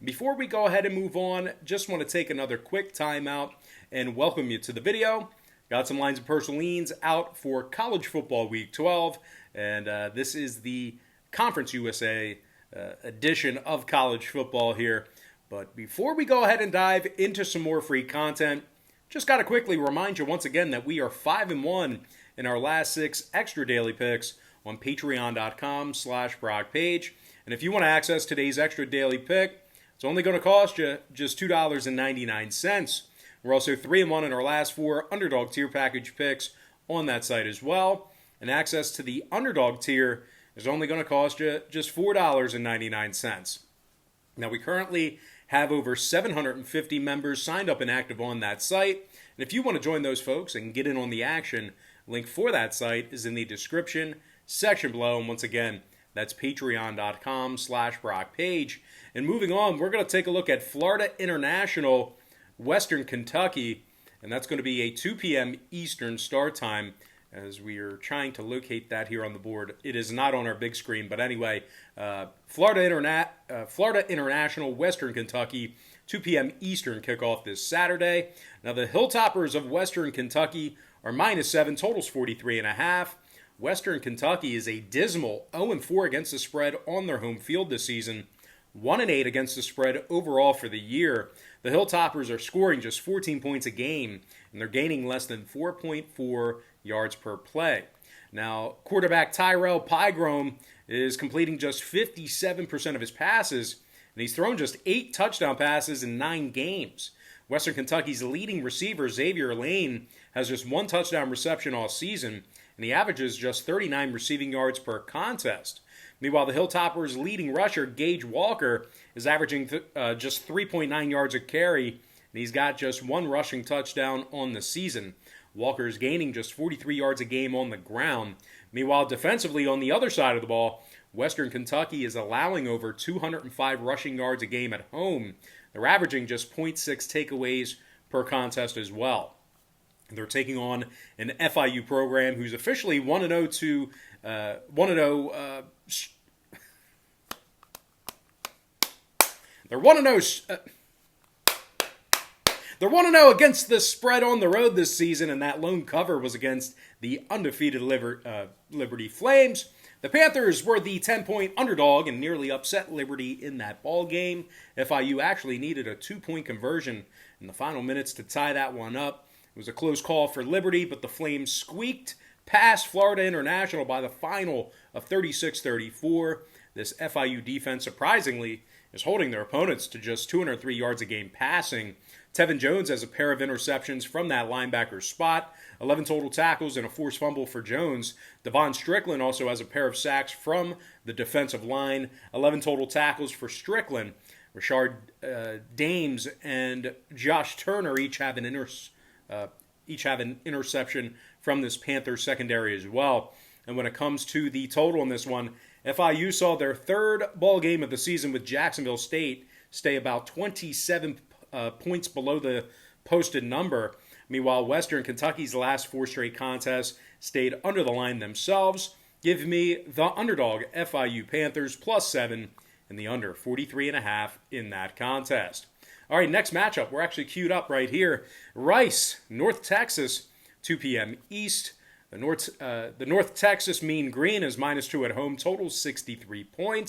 Before we go ahead and move on, just want to take another quick timeout and welcome you to the video. Got some lines of personal leans out for college football week 12, and this is the Conference USA edition of college football here. But before we go ahead and dive into some more free content, just got to quickly remind you once again that we are 5-1 in our last 6 extra daily picks on patreon.com/BrockPage. And if you want to access today's extra daily pick, it's only going to cost you just $2.99. We're also 3-1 in our last 4 Underdog tier package picks on that site as well. And access to the Underdog tier is only going to cost you just $4.99. Now, we currently have over 750 members signed up and active on that site. And if you want to join those folks and get in on the action, link for that site is in the description section below. And once again, that's patreon.com/BrockPage. And moving on, we're going to take a look at Florida International, Western Kentucky. And that's going to be a 2 p.m. Eastern start time, as we are trying to locate that here on the board. It is not on our big screen, but anyway, Florida International, Western Kentucky, 2 p.m. Eastern kickoff this Saturday. Now, the Hilltoppers of Western Kentucky are -7, totals 43.5. Western Kentucky is a dismal 0-4 against the spread on their home field this season, 1-8 against the spread overall for the year. The Hilltoppers are scoring just 14 points a game, and they're gaining less than 4.4 yards per play. Now, quarterback Tyrell Pygrom is completing just 57% of his passes, and he's thrown just 8 touchdown passes in 9 games. Western Kentucky's leading receiver, Xavier Lane, has just 1 touchdown reception all season, and he averages just 39 receiving yards per contest. Meanwhile, the Hilltoppers' leading rusher, Gage Walker, is averaging just 3.9 yards a carry, and he's got just 1 rushing touchdown on the season. Walker is gaining just 43 yards a game on the ground. Meanwhile, defensively on the other side of the ball, Western Kentucky is allowing over 205 rushing yards a game at home. They're averaging just 0.6 takeaways per contest as well. They're taking on an FIU program who's officially 1-0 to 1-0. They're 1-0. They're 1-0 against the spread on the road this season, and that lone cover was against the undefeated Liberty Flames. The Panthers were the 10-point underdog and nearly upset Liberty in that ball game. FIU actually needed a 2-point conversion in the final minutes to tie that one up. It was a close call for Liberty, but the Flames squeaked past Florida International by the final of 36-34. This FIU defense, surprisingly, is holding their opponents to just 203 yards a game passing. Tevin Jones has a pair of interceptions from that linebacker spot, 11 total tackles and a forced fumble for Jones. Devon Strickland also has a pair of sacks from the defensive line, 11 total tackles for Strickland. Rashard Dames and Josh Turner each have an interception from this Panthers secondary as well. And when it comes to the total in this one, FIU saw their 3rd ball game of the season with Jacksonville State stay about 27 points below the posted number. Meanwhile, Western Kentucky's last 4 straight contests stayed under the line themselves. Give me the underdog FIU Panthers +7 and the under 43.5 in that contest. All right, next matchup. We're actually queued up right here. Rice, North Texas, 2 p.m. East. The North Texas Mean Green is -2 at home, total 63 points.